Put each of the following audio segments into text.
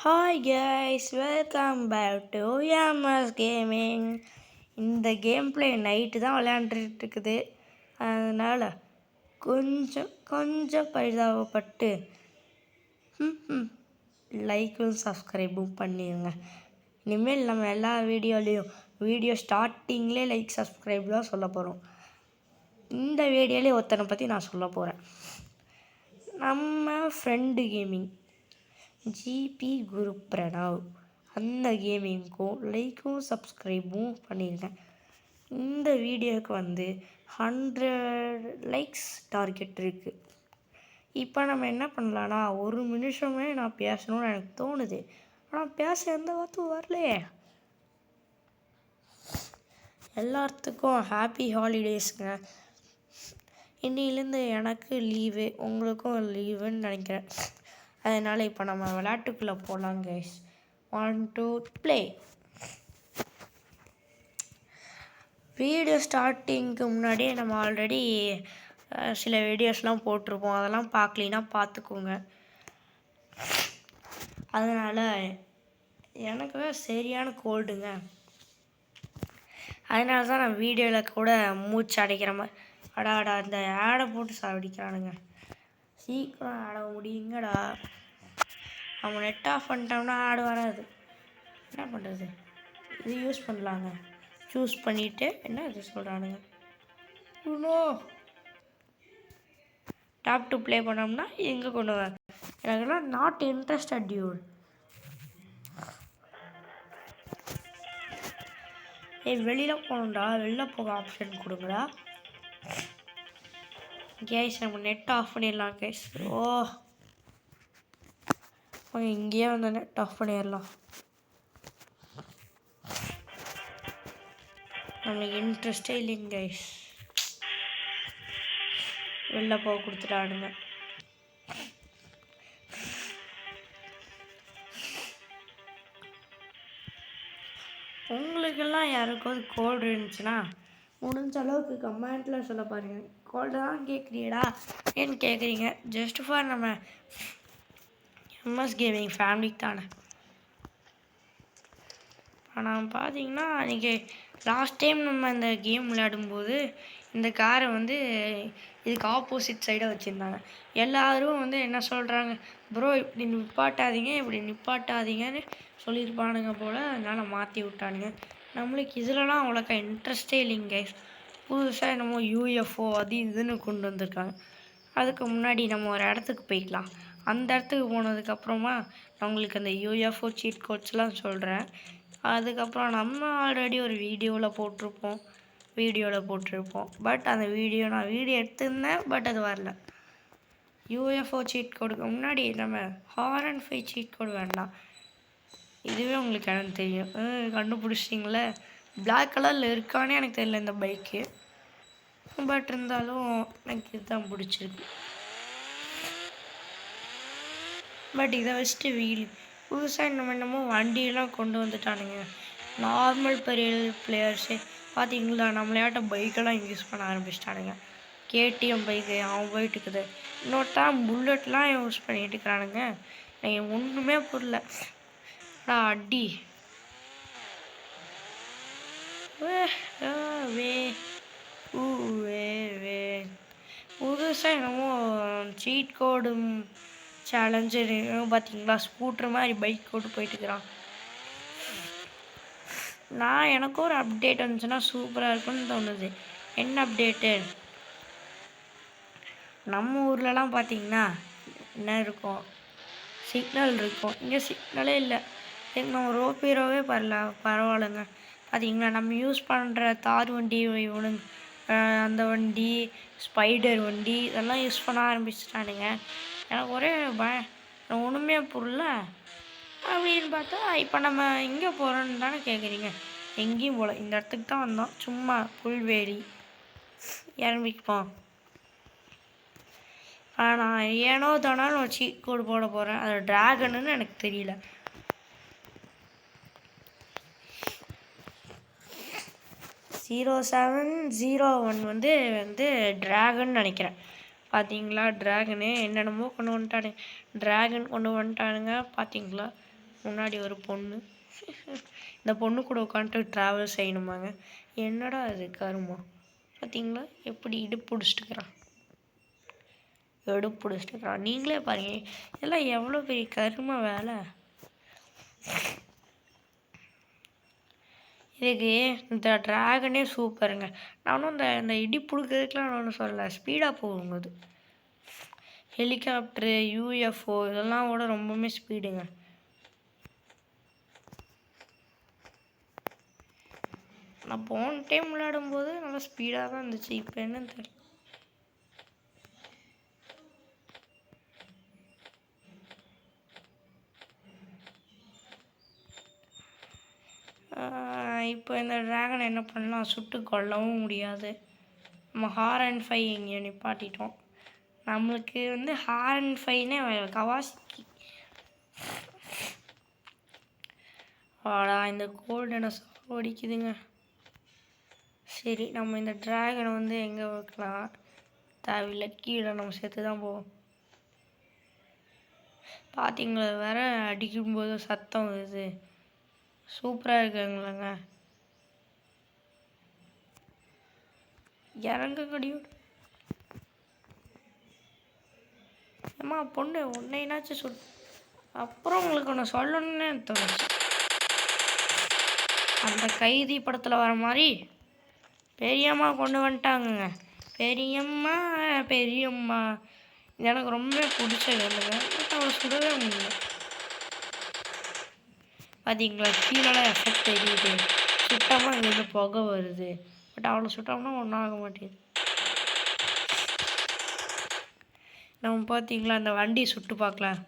Hi guys, welcome back to MS gaming. இந்த game play night தான் விளையாண்டுட்டு இருக்குது. அதனால் கொஞ்சம் பரிதாபப்பட்டு லைக்கும் சப்ஸ்கிரைபும் பண்ணிடுங்க. இனிமேல் நம்ம எல்லா வீடியோ ஸ்டார்டிங்லேயே லைக் சப்ஸ்கிரைப் தான் சொல்ல போகிறோம். இந்த வீடியோலேயே ஒருத்தனை பற்றி நான் சொல்ல போகிறேன். நம்ம ஃப்ரெண்டு கேமிங் ஜிபி குரு பிரணவ், அந்த கேமிங்க்கும் லைக்கும் சப்ஸ்கிரைபும் பண்ணியிருக்கேன். இந்த வீடியோவுக்கு 100 லைக்ஸ் டார்கெட் இருக்குது. இப்போ நம்ம என்ன பண்ணலான்னா, ஒரு நிமிஷமே நான் பேசணும்னு எனக்கு தோணுது. ஆனால் பேச எந்த வார்த்தையும் வரலையே. எல்லாத்துக்கும் ஹாப்பி ஹாலிடேஸுங்க. இன்னிலேருந்து எனக்கு லீவு, உங்களுக்கும் லீவுன்னு நினைக்கிறேன். அதனால் இப்போ நம்ம விளையாட்டுக்குள்ளே போகலாம் கைஸ். 1 2 ப்ளே. வீடியோ ஸ்டார்டிங்க்கு முன்னாடியே நம்ம ஆல்ரெடி சில வீடியோஸ்லாம் போட்டிருப்போம். அதெல்லாம் பார்க்கலின்னா பார்த்துக்கோங்க. அதனால் எனக்கு சரியான கோல்டுங்க. அதனால தான் நான் வீடியோவில் கூட மூச்சு அடைக்கிற மாதிரி அடாடா இந்த ஆடை போட்டு சாப்பிடிக்கிறானுங்க. சீக்கிரம் ஆட முடியுங்கடா. நம்ம நெட் ஆஃப் பண்ணிட்டோம்னா ஆடு வராது. என்ன பண்ணுறது? இது யூஸ் பண்ணலாங்க. சூஸ் பண்ணிவிட்டு என்ன இது சொல்கிறானுங்க, இன்னும் டாப் டு ப்ளே பண்ணோம்னா எங்கே கொண்டு வர எனக்குலாம் நாட் இன்ட்ரெஸ்டட் டியூட். வெளியில் போகணுண்டா, வெளில போக ஆப்ஷன் கொடுங்கடா. கேஸ் நம்ம நெட் ஆஃப் பண்ணிடலாம் கேஸ். இங்கேயே நெட் ஆஃப் பண்ணிடலாம். நம்மளுக்கு இன்ட்ரெஸ்டே இல்லைங்க கைஸ். வெளில போக கொடுத்துட்டானுங்க. உங்களுக்கெல்லாம் யாருக்காவது கோல்டு இருந்துச்சுன்னா முடிஞ்ச அளவுக்கு கமெண்ட்டில் சொல்ல பாருங்கள். கோல்டு தான் கேட்குறீடா ஏன்னு கேட்குறீங்க. ஜஸ்ட் ஃபார் நம்ம எம்எஸ் கேமிங் ஃபேமிலிக்கு தானே. ஆனால் பார்த்தீங்கன்னா இன்றைக்கி லாஸ்ட் டைம் நம்ம இந்த கேம் விளையாடும்போது இந்த காரை இதுக்கு ஆப்போசிட் சைடாக வச்சுருந்தாங்க. எல்லோரும் என்ன சொல்கிறாங்க, ப்ரோ இப்படி நிப்பாட்டாதீங்கன்னு சொல்லியிருப்பானுங்க போல். அதனால் மாற்றி விட்டானுங்க. நம்மளுக்கு இதிலலாம் அவ்வளோக்கா இன்ட்ரெஸ்டே இல்லைங்க. புதுசாக என்னமோ யூஎஃப்ஓ அது இதுன்னு கொண்டு வந்திருக்காங்க. அதுக்கு முன்னாடி நம்ம ஒரு இடத்துக்கு போய்க்கலாம். அந்த இடத்துக்கு போனதுக்கப்புறமா நம்மளுக்கு அந்த யூஎஃப்ஓ சீட் கோட்ஸ்லாம் சொல்கிறேன். அதுக்கப்புறம் நம்ம ஆல்ரெடி ஒரு வீடியோவில் போட்டிருப்போம். பட் அந்த நான் வீடியோ எடுத்திருந்தேன், பட் அது வரல. யூஎஃப்ஓ சீட் கோடுக்கு முன்னாடி நம்ம R&5 சீட் கோடு வேண்டாம். இதுவே உங்களுக்கு எனக்கு தெரியும். கண்டுபிடிச்சிட்டிங்களே. பிளாக் கலரில் இருக்கானே எனக்கு தெரியல இந்த பைக்கு. பட் இருந்தாலும் எனக்கு இதுதான் பிடிச்சிருக்கு. பட் இதை வச்சுட்டு புதுசாக என்னமோ வண்டியெல்லாம் கொண்டு வந்துட்டானுங்க. நார்மல் பெரிய பிளேயர்ஸே பார்த்தீங்களா, நம்மளையாட்ட பைக்கெல்லாம் யூஸ் பண்ண ஆரம்பிச்சிட்டானுங்க. கேடிஎம் பைக்கு அவன் போயிட்டு இருக்குது. இன்னொருத்தான் புல்லட்லாம் யூஸ் பண்ணிட்டு இருக்கிறானுங்க. எனக்கு ஒன்றுமே புரியல. அடி புதுசாக என்னமோ சீட் கோடு சேலஞ்சு பார்த்தீங்களா, ஸ்கூட்டர் மாதிரி பைக் கோடு போயிட்டுருக்கிறான். எனக்கும் ஒரு அப்டேட் வந்துச்சுன்னா சூப்பராக இருக்குன்னு தோணுது. என்ன அப்டேட்டு? நம்ம ஊர்லலாம் பார்த்தீங்கன்னா என்ன இருக்கும், சிக்னல் இருக்கும். இங்கே சிக்னலே இல்லை. நம்ம ரோப்பீரோவே பரவாயில்லைங்க. பார்த்தீங்களா, நம்ம யூஸ் பண்ணுற தார் வண்டி அந்த வண்டி, ஸ்பைடர் வண்டி இதெல்லாம் யூஸ் பண்ண ஆரம்பிச்சிட்டானுங்க. எனக்கு ஒரே ஒன்றுமே புரியல. அப்படின்னு பார்த்தா இப்போ நம்ம எங்கே போகிறோன்னு தானே கேட்குறீங்க. எங்கேயும் போகல, இந்த இடத்துக்கு தான் வந்தோம். சும்மா புல்வெளி இறம்பிப்போம். ஆனால் ஏனோ தானாலும் ஒரு சீட் கோடு போட போகிறேன். அது ட்ராகன்னு எனக்கு தெரியல. (0701) ட்ராகன் நினைக்கிறேன். பார்த்தீங்களா, ட்ராகனு என்னென்னமோ கொண்டு வந்துட்டானுங்க. பார்த்தீங்களா, முன்னாடி ஒரு பொண்ணு. இந்த பொண்ணு கூட உட்காந்துட்டு ட்ராவல் செய்யணுமாங்க. என்னடா அது கருமா பார்த்தீங்களா எப்படி இடுப்பு பிடிச்சிட்டுக்கிறான். நீங்களே பாருங்க இதெல்லாம் எவ்வளோ பெரிய கரும வேலை. இதுக்கு இந்த ட்ராகனே சூப்பருங்க. நானும் இந்த இடி பிடிக்கிறதுக்குலாம் நான் ஒன்றும் சொல்லலை, ஸ்பீடாக போகுங்க. அது ஹெலிகாப்டரு, யூஎஃப்ஓ இதெல்லாம் கூட ரொம்பவுமே ஸ்பீடுங்க. நான் போன டைம் விளையாடும்போது நல்லா ஸ்பீடாக தான் இருந்துச்சு. இப்போ என்னன்னு தெரியல. இப்போ இந்த ட்ராகன் என்ன பண்ணலாம், சுட்டு கொல்லவும் முடியாது. நம்ம R&5 இங்கே நிப்பாட்டிட்டோம். நம்மளுக்கு R&5னே கவாசிக்கி. வாடா இந்த கோல்டனை ஓடிக்குதுங்க. சரி நம்ம இந்த ட்ராகனை எங்கே வைக்கலாம், தேவையில்லை கீழே நம்ம சேர்த்து தான் போவோம். பார்த்தீங்களா வேற அடிக்கும்போது சத்தம் வருது, சூப்பராக இருக்குங்களேங்க. இறங்க கடியும். ஏம்மா பொண்ணு உன்னைனாச்சும் அப்புறம் உங்களுக்கு ஒன்று சொல்லணும்னு தோணுச்சு. அந்த கைதி படத்தில் வர மாதிரி பெரியம்மா கொண்டு வந்துட்டாங்கங்க. பெரியம்மா பெரியம்மா எனக்கு ரொம்ப பிடிச்சது இல்லைங்க. பட் அவளை சுடவே முடியல. பார்த்தீங்களா கீழே எஃபெக்ட் தெரியுது, சுட்டமாக இங்கேருந்து புகை வருது. பட் அவளை சுட்டோம்னா ஒன்றும் ஆக மாட்டேங்குது. நம்ம பார்த்தீங்களா அந்த வண்டி சுட்டு பார்க்கலாம்.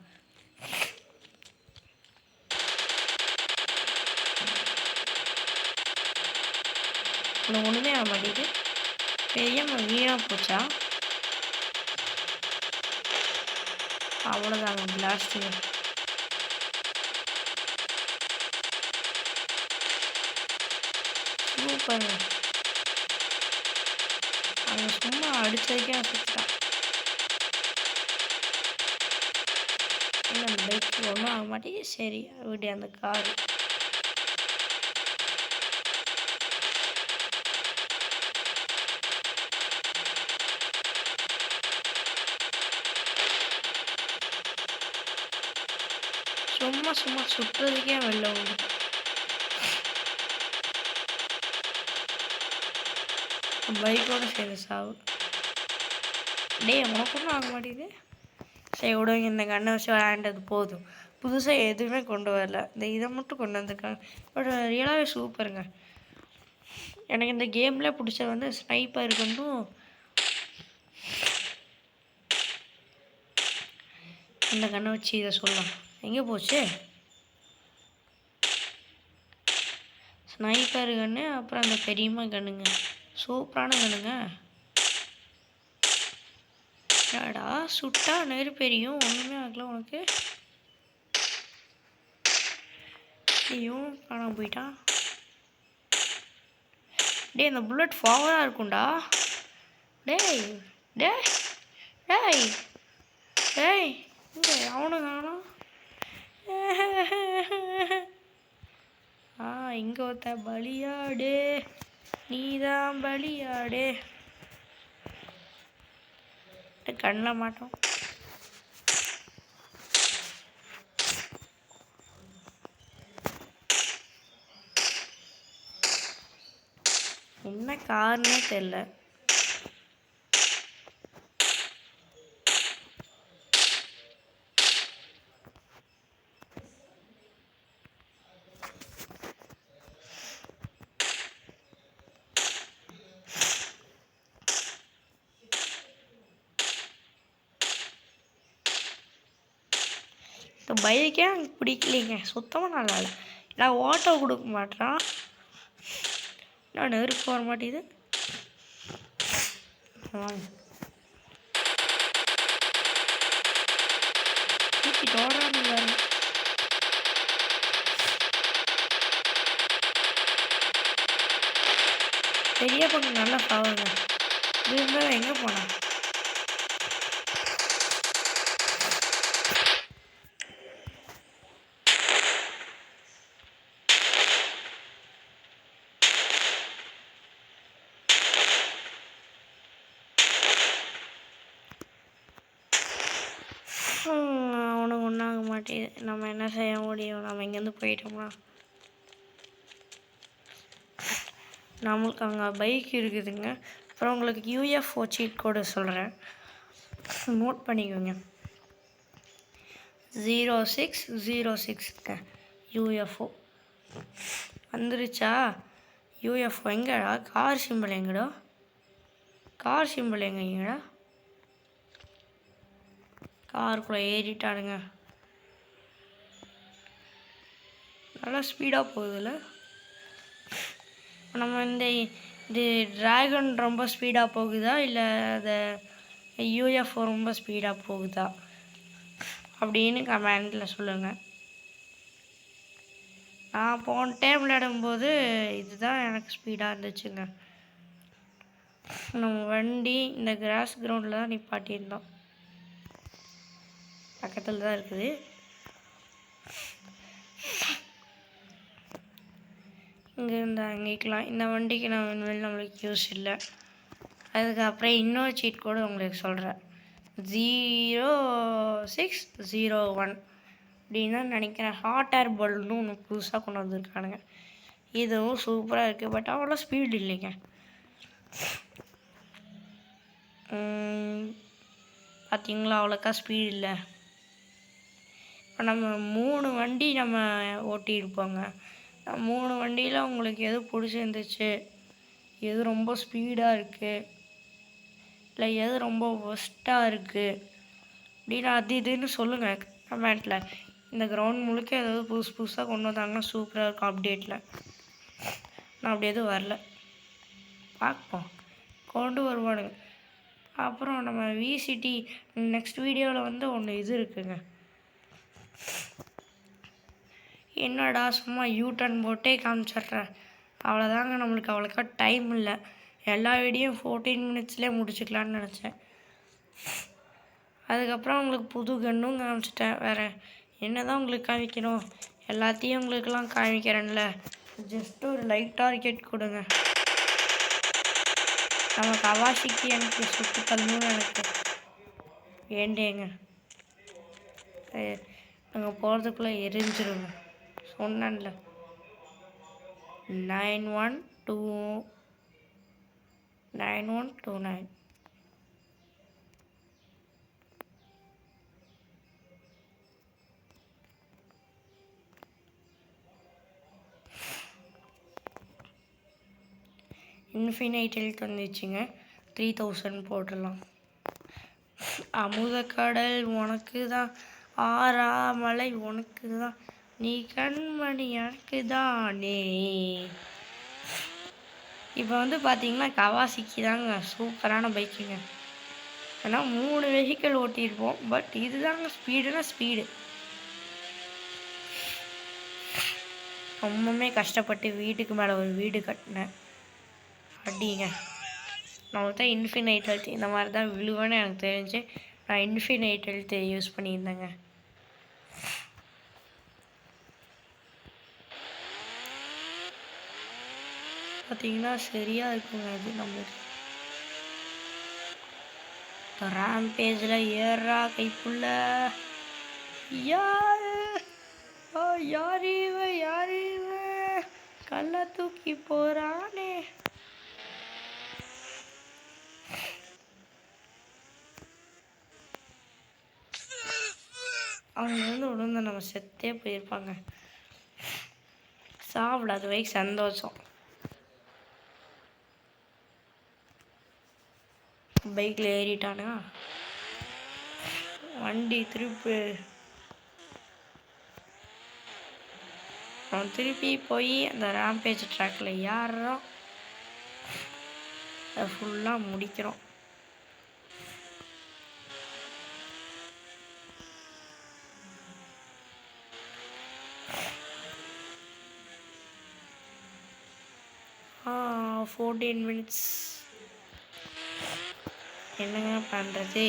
ஒன்றுமே ஆக மாட்டேங்குது. பெரியம்மா வீணாக போச்சா? அவ்வளோதாங்க பிளாஸ்டிங். சூப்பருங்க. அவன் சும்மா அடித்ததுக்கே சுட்டான். அந்த பைக் ஒன்றும் ஆக மாட்டேங்குது. சரி விடு அந்த காரு. சும்மா சுட்டுறதுக்கே வெளில வந்து பைக்கோடு சேர்ந்து சாவு. உனக்கு ஒன்றும் ஆக மாட்டேங்குது. சரி விடுங்க, இந்த கண்ணை வச்சு விளையாண்டது போதும். புதுசாக எதுவுமே கொண்டு வரல, இந்த இதை மட்டும் கொண்டு வந்திருக்காங்க. பட் ரியலாகவே சூப்பருங்க. எனக்கு இந்த கேமில் பிடிச்சது ஸ்னைப்பருக்கு இந்த கண்ணை வச்சு இதை சொல்லலாம். எங்கே போச்சு ஸ்னைப்பர் கன்று, அப்புறம் அந்த பெரியம்மா கண்ணுங்க, சூப்பரான கண்ணுங்க. என்னடா சுட்டா நெருப்பெரியும், ஒன்றுமே ஆகல உனக்கு. ஐயும் காணாம போயிட்டான். இந்த புல்லட் ஃபார்வர்டாக இருக்கும்டா. டேய் டேய் டேய் டேய் இங்கே அவனு காணும். இங்கே ஒருத்த பலியாடு, நீதான் பலியாடு. கண்ணில் மாட்டோம். என்ன காரணமே தெரியல. இந்த பைக்கே எனக்கு பிடிக்கலைங்க, சுத்தமாக நல்லா இல்லை. நான் ஓட்டோ கொடுக்க மாட்டேறான், நான் நெருப்பு வர மாட்டேங்குது. பெரிய பொண்ணு நல்லா பாவங்க. இது இருந்தால் எங்கே போனா? மாட்டேங்குது. நம்ம என்ன செய்ய முடியும்? நம்ம இங்கேருந்து போயிட்டோம்னா நம்மளுக்கு அங்கே பைக் இருக்குதுங்க. அப்புறம் உங்களுக்கு யூஎஃப்ஓ சீட் கோடு சொல்கிறேன், நோட் பண்ணிக்கோங்க. 0606 யூஎஃப்ஓ வந்துருச்சா? யூஎஃப்ஓ எங்கடா? கார் சிம்பிள் எங்கடா? கார் சிம்பிள் எங்கடா? காருக்குள்ளே ஏறிட்டானுங்க. நல்லா ஸ்பீடாக போகுதுல்ல. நம்ம இது ட்ராகன் ரொம்ப ஸ்பீடாக போகுதா இல்லை அதை யூஎஃப்ஓ ரொம்ப ஸ்பீடாக போகுதா அப்படின்னு கமெண்டில் சொல்லுங்கள். நான் போன டைம் விளையாடும்போது இதுதான் எனக்கு ஸ்பீடாக இருந்துச்சுங்க. நம்ம வண்டி இந்த கிராஸ் கிரவுண்டில் தான் நிப்பாட்டியிருந்தோம், பக்கத்தில் தான் இருக்குது. இங்கேருந்து அங்கேக்கலாம். இந்த வண்டிக்கு நம்மளுக்கு யூஸ் இல்லை. அதுக்கப்புறம் இன்னொரு சீட் கூட உங்களுக்கு சொல்கிறேன். 0601 அப்படின்னு தான் நினைக்கிறேன். ஹாட் ஏர் பலூன்னு ஒன்று புதுசாக கொண்டு வந்திருக்கானுங்க. இதுவும் சூப்பராக இருக்குது. பட் அவ்வளோ ஸ்பீடு இல்லைங்க. பார்த்தீங்களா, அவ்வளோக்கா ஸ்பீடு இல்லை. இப்போ நம்ம 3 வண்டி நம்ம ஓட்டியிருப்போங்க. 3 வண்டியில் உங்களுக்கு எது பிடிச்சிருந்துச்சு, எது ரொம்ப ஸ்பீடாக இருக்குது, இல்லை எது ரொம்ப ஒஸ்ட்டாக இருக்குது அப்படின்னு அது இதுன்னு சொல்லுங்கள் கமெண்ட்டில். இந்த கிரவுண்ட் முழுக்க ஏதாவது புதுசாக கொண்டு வந்தாங்கன்னா சூப்பராக இருக்கும் அப்டேட்டில். நான் அப்படி எதுவும் வரல, பார்ப்போம், கொண்டு வருவானுங்க. அப்புறம் நம்ம விசிடி நெக்ஸ்ட் வீடியோவில் ஒன்று இது இருக்குங்க. என்னடா சும்மா யூட்டர்ன் போட்டே காமிச்சிட்றேன், அவ்வளோதாங்க. நம்மளுக்கு அவ்வளோக்கா டைம் இல்லை. எல்லா வீடியோ 14 மினிட்ஸ்லேயே முடிச்சுக்கலான்னு நினச்சேன். அதுக்கப்புறம் உங்களுக்கு புது கன்னும் காமிச்சிட்டேன். வேறு என்ன தான் உங்களுக்கு காமிக்கணும்? எல்லாத்தையும் உங்களுக்கெல்லாம் காமிக்கிறேன்ல. ஜஸ்ட் ஒரு லைட் டார்கெட் கொடுங்க. நம்ம கவாசிக்கு எனக்கு சுட்டு தள்ளணும்னு எனக்கு வேண்டேங்க. நாங்கள் போகிறதுக்குள்ளே எரிஞ்சிருங்க. சொன்னேன்ல 9129. இன்ஃபினைட் ஹெல்த் வந்துச்சுங்க. 3000 போட்டுடலாம். அமுதக்கடல் உனக்கு தான், ஆறாமலை உனக்கு தான், நீ கண்மணி எனக்கு தானே. இப்போ பார்த்தீங்கன்னா கவாசிக்கு தாங்க சூப்பரான பைக்குங்க. ஏன்னா 3 வெஹிக்கிள் ஓட்டியிருப்போம். பட் இதுதாங்க ஸ்பீடுனா ஸ்பீடு. ரொம்பவுமே கஷ்டப்பட்டு வீட்டுக்கு மேலே ஒரு வீடு கட்டினேன் அப்படிங்க. நான் தான் இன்ஃபினைட் ஹெல்த் இந்த மாதிரி தான் விழுவேன்னு எனக்கு தெரிஞ்சு நான் இன்ஃபினைட் ஹெல்த் யூஸ் பண்ணியிருந்தேங்க. பார்த்தீங்கன்னா சரியாக இருக்குங்க இது நம்மளுக்கு. ரேம்பேஜில் ஏறா கைப்புள்ள. யார் இவன் கல்ல தூக்கி போகிறானே. அவங்க விழுந்து நம்ம செத்தே போயிருப்பாங்க. சாப்பிடாத வரைக்கும் சந்தோஷம். பைக்கில் ஏறிட்டானுங்க. வண்டி திருப்பி போய் அந்த ரேம்பேஜ் ட்ராக்கில் ஏறுறோம். அதை ஃபுல்லாக முடிக்கிறோம். ஆ 14 மினிட்ஸ். என்னங்க பண்ணுறது?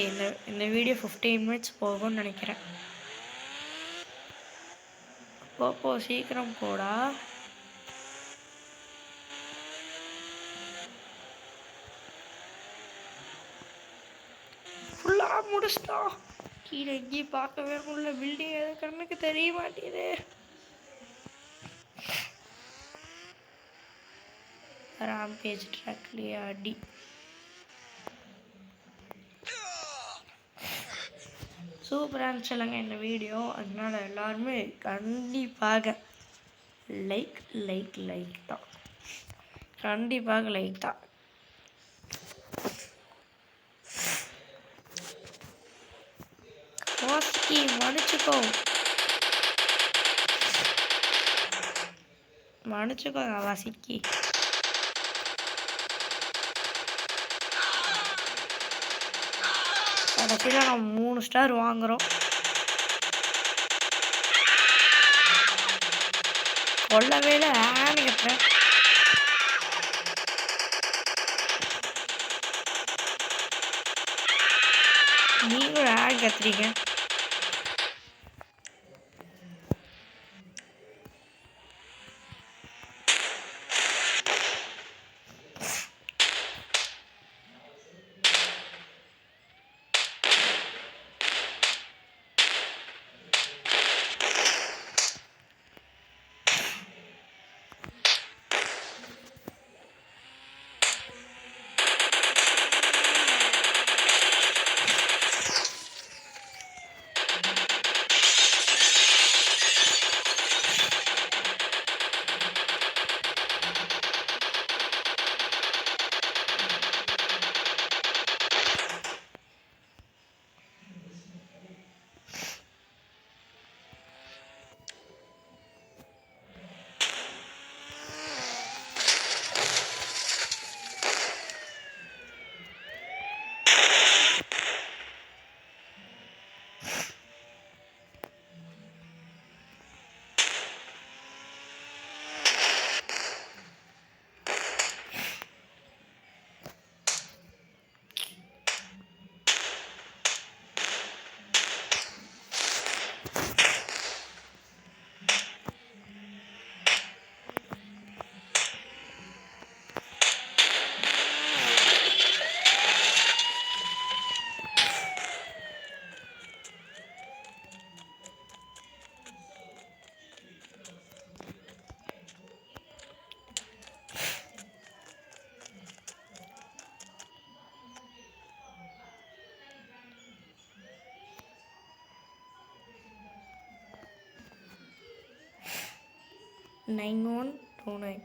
இந்த வீடியோ 15 மினிட்ஸ் போகும்னு நினைக்கிறேன். போ சீக்கிரம் போடா. ஃபுல்லாக முடிச்சிட்டோம். கீழே எங்கேயும் பார்க்கவே முடியல. பில்டிங் எது கண்ணுக்கு தெரிய மாட்டேங்குது. ராம்பேஜ் ட்ராக்லேயே அடி. சூப்பராக இருந்துச்சுலங்க இந்த வீடியோ. அதனால எல்லாருமே கண்டிப்பாக லைக் தான். கண்டிப்பாக லைக் தான். வாசிக்கி மன்னிச்சுக்கோங்க வாசிக்கி. கடைசியில் நம்ம 3 ஸ்டார் வாங்குகிறோம். கொல்லவே இல்லை ஆன்னு கட்டுறேன். நீங்களும் ஆன் கத்துறீங்க. $9129.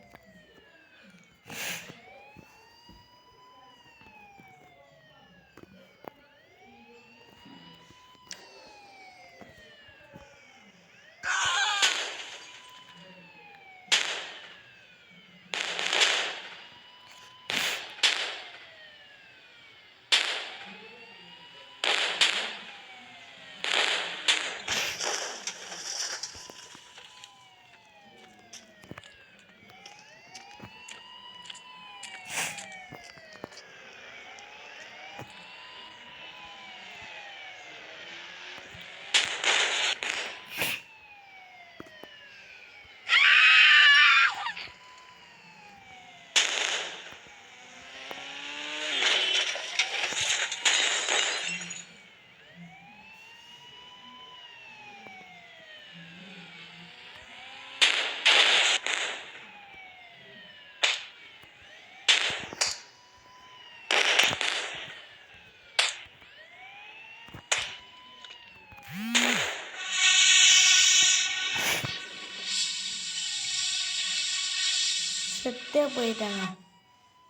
செத்தே போயிட்டாங்க.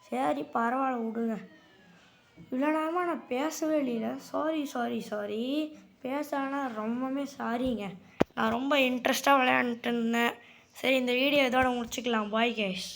சரி பரவாயில்ல விடுங்க. இவ்வளோ நேரமாக நான் பேசவே இல்லைல்ல. சாரி பேசலைன்னா ரொம்பவே சாரிங்க. நான் ரொம்ப இன்ட்ரெஸ்ட்டாக விளையாண்டுட்டு இருந்தேன். சரி இந்த வீடியோ இதோட முடிச்சுக்கலாம். Bye guys.